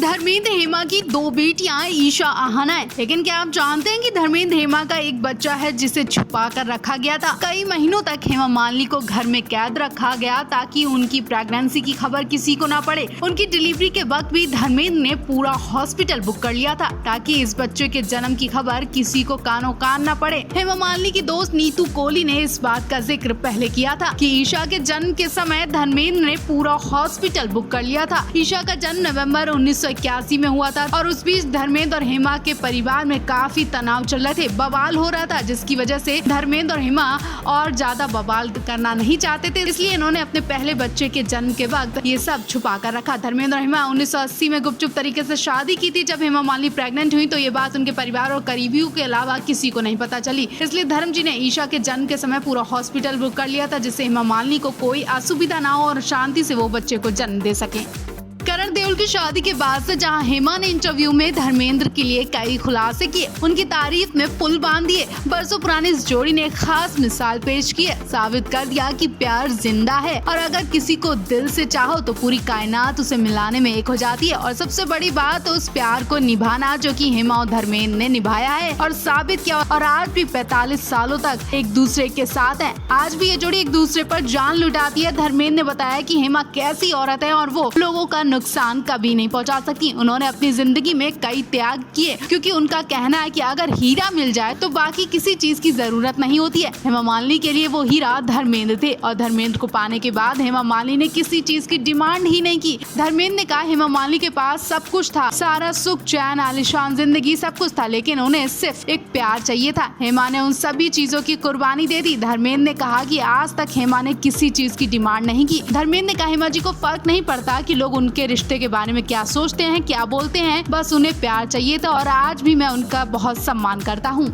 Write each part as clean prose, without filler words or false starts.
धर्मेंद्र हेमा की दो बेटियां ईशा आहना है। लेकिन क्या आप जानते हैं कि धर्मेंद्र हेमा का एक बच्चा है जिसे छुपा कर रखा गया था। कई महीनों तक हेमा मालिनी को घर में कैद रखा गया ताकि उनकी प्रेगनेंसी की खबर किसी को ना पड़े। उनकी डिलीवरी के वक्त भी धर्मेंद्र ने पूरा हॉस्पिटल बुक कर लिया था ताकि इस बच्चे के जन्म की खबर किसी को कानो कान न पड़े। हेमा मालिनी की दोस्त नीतू कोहली ने इस बात का जिक्र पहले किया था कि ईशा के जन्म के समय धर्मेंद्र ने पूरा हॉस्पिटल बुक कर लिया था। ईशा का जन्म नवंबर 1981 में हुआ था और उस बीच धर्मेंद्र और हेमा के परिवार में काफी तनाव चल रहे थे, बवाल हो रहा था, जिसकी वजह से धर्मेंद्र और हेमा और ज्यादा बवाल करना नहीं चाहते थे। इसलिए इन्होंने अपने पहले बच्चे के जन्म के वक्त ये सब छुपा कर रखा। धर्मेंद्र और हेमा 1980 में गुपचुप तरीके से शादी की थी। जब हेमा मालिनी प्रेग्नेंट हुई तो ये बात उनके परिवार और करीबियों के अलावा किसी को नहीं पता चली। इसलिए धर्म जी ने ईशा के जन्म के समय पूरा हॉस्पिटल बुक कर लिया था जिससे हेमा मालिनी को कोई असुविधा ना हो और शांति से वो बच्चे को जन्म दे सके। करण देओल की शादी के बाद से जहां हेमा ने इंटरव्यू में धर्मेंद्र के लिए कई खुलासे किए, उनकी तारीफ में पुल बांध दिए। बरसों पुरानी इस जोड़ी ने एक खास मिसाल पेश की है, साबित कर दिया कि प्यार जिंदा है और अगर किसी को दिल से चाहो तो पूरी कायनात उसे मिलाने में एक हो जाती है। और सबसे बड़ी बात उस प्यार को निभाना जो कि हेमा और धर्मेंद्र ने निभाया है और साबित किया, और आज भी 45 सालों तक एक दूसरे के साथ है। आज भी ये जोड़ी एक दूसरे पर जान लुटाती है। धर्मेंद्र ने बताया कि हेमा कैसी औरत है और वो लोगों का नुकसान कभी नहीं पहुंचा सकती। उन्होंने अपनी जिंदगी में कई त्याग किए क्योंकि उनका कहना है कि अगर हीरा मिल जाए तो बाकी किसी चीज की जरूरत नहीं होती है। हेमा मालिनी के लिए वो हीरा धर्मेंद्र थे और धर्मेंद्र को पाने के बाद हेमा मालिनी ने किसी चीज की डिमांड ही नहीं की। धर्मेंद्र ने कहा हेमा मालिनी के पास सब कुछ था, सारा सुख चैन आलीशान जिंदगी सब कुछ था, लेकिन उन्हें सिर्फ एक प्यार चाहिए था। हेमा ने उन सभी चीजों की कुर्बानी दे दी। धर्मेंद्र ने कहा कि आज तक हेमा ने किसी चीज की डिमांड नहीं की। धर्मेंद्र ने कहा हेमा जी को फर्क नहीं पड़ता कि लोग उनके रिश्ते के बारे में क्या सोचते हैं, क्या बोलते हैं, बस उन्हें प्यार चाहिए था और आज भी मैं उनका बहुत सम्मान करता हूँ।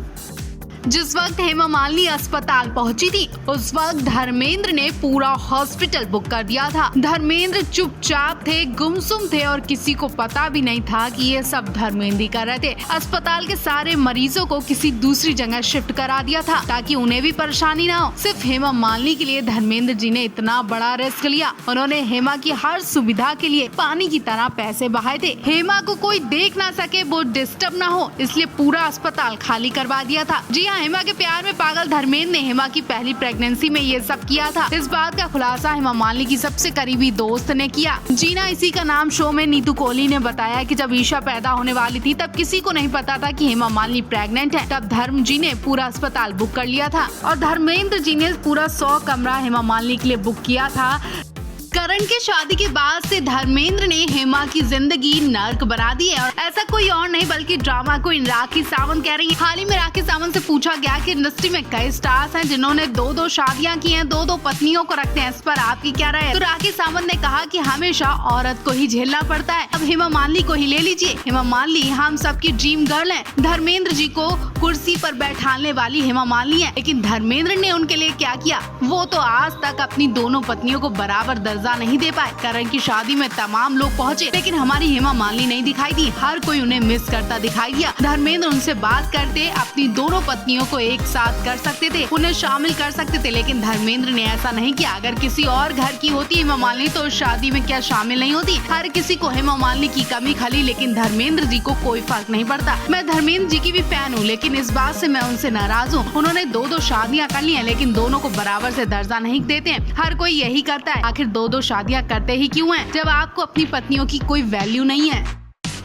जिस वक्त हेमा मालिनी अस्पताल पहुंची थी उस वक्त धर्मेंद्र ने पूरा हॉस्पिटल बुक कर दिया था। धर्मेंद्र चुपचाप थे, गुमसुम थे और किसी को पता भी नहीं था कि ये सब धर्मेंद्र ही कर रहे थे। अस्पताल के सारे मरीजों को किसी दूसरी जगह शिफ्ट करा दिया था ताकि उन्हें भी परेशानी ना हो। सिर्फ हेमा मालिनी के लिए धर्मेंद्र जी ने इतना बड़ा रिस्क लिया। उन्होंने हेमा की हर सुविधा के लिए पानी की तरह पैसे बहाए थे। हेमा को कोई देख ना सके, वो डिस्टर्ब ना हो, इसलिए पूरा अस्पताल खाली करवा दिया था। जी हेमा के प्यार में पागल धर्मेंद्र ने हेमा की पहली प्रेगनेंसी में ये सब किया था। इस बात का खुलासा हेमा मालिनी की सबसे करीबी दोस्त ने किया। जीना इसी का नाम शो में नीतू कोहली ने बताया कि जब ईशा पैदा होने वाली थी तब किसी को नहीं पता था कि हेमा मालिनी प्रेग्नेंट है। तब धर्म जी ने पूरा अस्पताल बुक कर लिया था और धर्मेंद्र जी ने पूरा 100 कमरा हेमा मालिनी के लिए बुक किया था। करण के शादी के बाद से धर्मेंद्र ने हेमा की जिंदगी नर्क बना दी है और ऐसा कोई और नहीं बल्कि ड्रामा क्वीन राखी सावंत कह रही है। हाल ही में राखी सावंत से पूछा गया कि इंडस्ट्री में कई स्टार्स हैं जिन्होंने 2-2 शादियां की हैं, 2-2 पत्नियों को रखते हैं, इस पर आपकी क्या राय है? तो राखी सावंत ने कहा कि हमेशा औरत को ही झेलना पड़ता है। अब हेमा मालिनी को ही ले लीजिए। हेमा मालिनी हम सबकी ड्रीम गर्ल है। धर्मेंद्र जी को कुर्सी पर बैठाने वाली हेमा मालिनी है, लेकिन धर्मेंद्र ने उनके लिए क्या किया? वो तो आज तक अपनी दोनों पत्नियों को बराबर दर्जा नहीं दे पाए। करण की शादी में तमाम लोग पहुंचे लेकिन हमारी हेमा मालिनी नहीं दिखाई दी। हर कोई उन्हें मिस करता दिखाई दिया। धर्मेंद्र उनसे बात करते अपनी दोनों पत्नियों को एक साथ कर सकते थे, उन्हें शामिल कर सकते थे, लेकिन धर्मेंद्र ने ऐसा नहीं किया। अगर किसी और घर की होती हेमा मालिनी तो शादी में क्या शामिल नहीं होती? हर किसी को हेमा मालिनी की कमी खली, लेकिन धर्मेंद्र जी को कोई फर्क नहीं पड़ता। मैं धर्मेंद्र जी की भी फैन हूँ, लेकिन इस बात से मैं उनसे नाराज हूँ। उन्होंने 2-2 शादियाँ कर ली है लेकिन दोनों को बराबर से दर्जा नहीं देते हैं। हर कोई यही करता है। आखिर 2-2 शादियाँ करते ही क्यों हैं जब आपको अपनी पत्नियों की कोई वैल्यू नहीं है?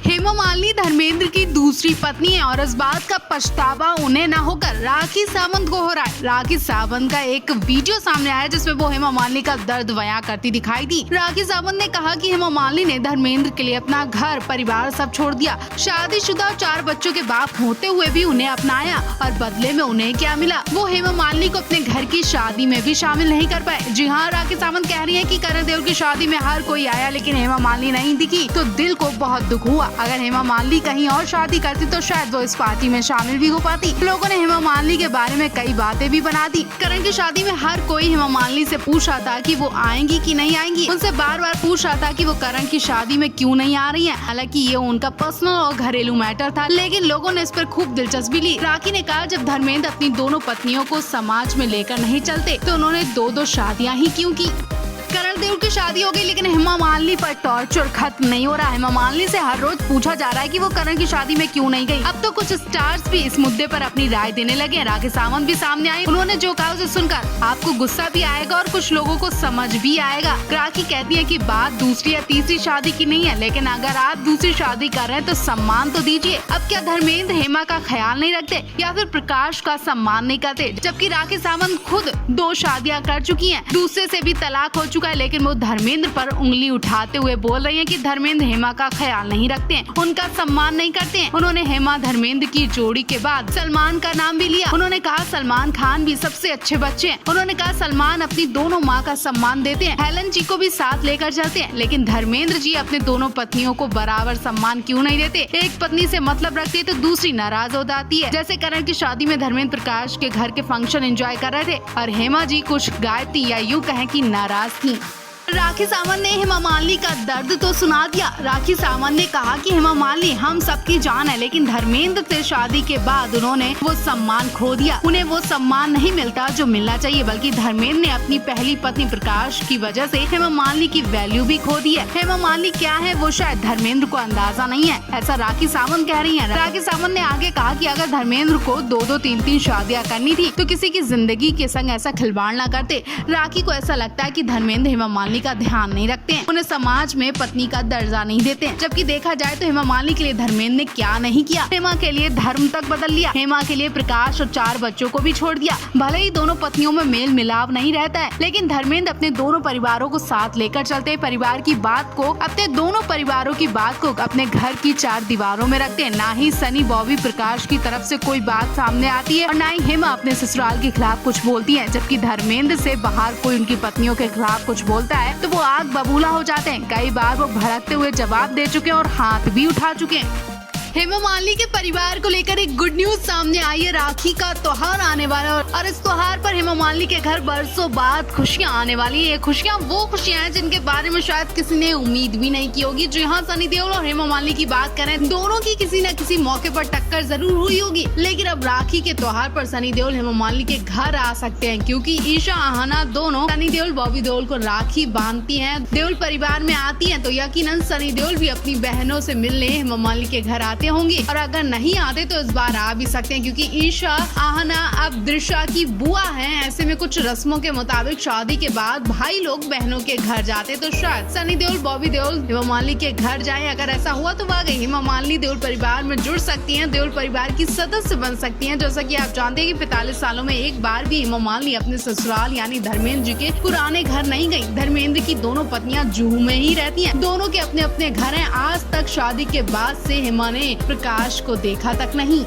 हेमा मालिनी धर्मेंद्र की दूसरी पत्नी है और इस बात का पछतावा उन्हें न होकर राखी सावंत को हो रहा है। राखी सावंत का एक वीडियो सामने आया जिसमें वो हेमा मालिनी का दर्द बयां करती दिखाई दी। राखी सावंत ने कहा कि हेमा मालिनी ने धर्मेंद्र के लिए अपना घर परिवार सब छोड़ दिया। शादीशुदा 4 बच्चों के बाप होते हुए भी उन्हें अपनाया और बदले में उन्हें क्या मिला? वो हेमा मालिनी को अपने घर की शादी में भी शामिल नहीं कर पाए। जी हाँ, राखी सावंत कह रही है कि करण देओल की शादी में हर कोई आया लेकिन हेमा मालिनी नहीं दिखी तो दिल को बहुत दुख हुआ। अगर हेमा मालिनी कहीं और शादी करती तो शायद वो इस पार्टी में शामिल भी हो पाती। लोगों ने हेमा मालिनी के बारे में कई बातें भी बना दी। करण की शादी में हर कोई हेमा मालिनी से पूछ रहा था कि वो आएंगी कि नहीं आएंगी। उनसे बार-बार पूछ रहा था कि वो करण की शादी में क्यों नहीं आ रही हैं। हालांकि ये उनका पर्सनल और घरेलू मैटर था, लेकिन लोगों ने इस पर खूब दिलचस्पी ली। राखी ने कहा जब धर्मेंद्र अपनी दोनों पत्नियों को समाज में लेकर नहीं चलते तो उन्होंने 2-2 शादियां ही क्यों की? करण देओल की शादी हो गई, लेकिन हेमा मालिनी पर टॉर्चर खत्म नहीं हो रहा। हेमा मालिनी से हर रोज पूछा जा रहा है कि वो करण की शादी में क्यों नहीं गई। अब तो कुछ स्टार्स भी इस मुद्दे पर अपनी राय देने लगे हैं। राखी सावंत भी सामने आई। उन्होंने जो कहा उसे सुनकर आपको गुस्सा भी आएगा और कुछ लोगों को समझ भी आएगा। राखी कहती है कि बात दूसरी या तीसरी शादी की नहीं है, लेकिन अगर आप दूसरी शादी कर रहे हैं तो सम्मान तो दीजिए। अब क्या धर्मेंद्र हेमा का ख्याल नहीं रखते या फिर प्रकाश का सम्मान नहीं करते? जबकि राखी सावंत खुद 2 शादियां कर चुकी हैं, दूसरे से भी तलाक हो चुका है, लेकिन वो धर्मेंद्र पर उंगली उठाते हुए बोल रही हैं कि धर्मेंद्र हेमा का ख्याल नहीं रखते हैं, उनका सम्मान नहीं करते हैं। उन्होंने हेमा धर्मेंद्र की जोड़ी के बाद सलमान का नाम भी लिया। उन्होंने कहा सलमान खान भी सबसे अच्छे बच्चे हैं। उन्होंने कहा सलमान अपनी दोनों माँ का सम्मान देते हैं, हेलन जी को भी साथ लेकर चलते हैं, लेकिन धर्मेंद्र जी अपने दोनों पत्नियों को बराबर सम्मान क्यों नहीं देते? एक पत्नी से मतलब रखते तो दूसरी नाराज हो जाती है। जैसे करण की शादी में धर्मेंद्र प्रकाश के घर के फंक्शन एंजॉय कर रहे थे और हेमा जी कुछ गायब थी या यूँ कहें कि नाराज थी। राखी सावंत ने हेमा मालिनी का दर्द तो सुना दिया। राखी सावंत ने कहा कि हेमा मालिनी हम सबकी जान है, लेकिन धर्मेंद्र से शादी के बाद उन्होंने वो सम्मान खो दिया। उन्हें वो सम्मान नहीं मिलता जो मिलना चाहिए, बल्कि धर्मेंद्र ने अपनी पहली पत्नी प्रकाश की वजह से हेमा मालिनी की वैल्यू भी खो दी है। हेमा मालिनी क्या है वो शायद धर्मेंद्र को अंदाजा नहीं है, ऐसा राखी सावंत कह रही है। राखी सावंत ने आगे कहा कि अगर धर्मेंद्र को 2-2, 3-3 शादियाँ करनी थी तो किसी की जिंदगी के संग ऐसा खिलवाड़ न करते। राखी को ऐसा लगता है कि धर्मेंद्र हेमा मालिनी का ध्यान नहीं रखते हैं, उन्हें समाज में पत्नी का दर्जा नहीं देते हैं। जबकि देखा जाए तो हेमा मालिनी के लिए धर्मेंद्र ने क्या नहीं किया। हेमा के लिए धर्म तक बदल लिया, हेमा के लिए प्रकाश और 4 बच्चों को भी छोड़ दिया। भले ही दोनों पत्नियों में मेल मिलाप नहीं रहता है, लेकिन धर्मेंद्र अपने दोनों परिवारों को साथ लेकर चलते हैं। परिवार की बात को, अपने दोनों परिवारों की बात को अपने घर की 4 दीवारों में रखते हैं। ना ही सनी, बॉबी, प्रकाश की तरफ से कोई बात सामने आती है और ना ही हेमा अपने ससुराल के खिलाफ कुछ बोलती है। जबकि धर्मेंद्र से बाहर कोई उनकी पत्नियों के खिलाफ कुछ बोलता है तो वो आग बबूला हो जाते हैं। कई बार वो भड़कते हुए जवाब दे चुके हैं और हाथ भी उठा चुके हैं। हेमा मालिनी के परिवार को लेकर एक गुड न्यूज सामने आई है। राखी का त्योहार आने वाला है और इस त्योहार पर हेमा मालिनी के घर बरसों बाद खुशियां आने वाली है। खुशियां वो खुशियां हैं जिनके बारे में शायद किसी ने उम्मीद भी नहीं की होगी। जो यहाँ सनी देओल और हेमा मालिनी की बात करें, दोनों की किसी न किसी मौके पर टक्कर जरूर हुई होगी, लेकिन अब राखी के त्योहार पर सनी देओल हेमा मालिनी के घर आ सकते हैं, क्योंकि ईशा आहना दोनों सनी देओल, बॉबी देओल को राखी बांधती हैं, देओल परिवार में आती हैं, तो यकीनन सनी देओल भी अपनी बहनों से मिलने हेमा मालिनी के घर आते होंगे। और अगर नहीं आते तो इस बार आ भी सकते हैं, क्योंकि ईशा आहना अब दिशा की बुआ हैं। ऐसे में कुछ रस्मों के मुताबिक शादी के बाद भाई लोग बहनों के घर जाते, तो शायद सनी देओल, बॉबी देओल हेमा मालिनी के घर जाएं। अगर ऐसा हुआ तो वाकई हेमा मालिनी देओल परिवार में जुड़ सकती हैं, देओल परिवार की सदस्य बन सकती हैं। जैसा कि आप जानते हैं कि 45 सालों में एक बार भी हेमा मालिनी अपने ससुराल यानी धर्मेंद्र जी के पुराने घर नहीं गई। धर्मेंद्र की दोनों पत्नियां जुहू में ही रहती हैं, दोनों के अपने अपने घर हैं। आज तक शादी के बाद से हेमा ने प्रकाश को देखा तक नहीं।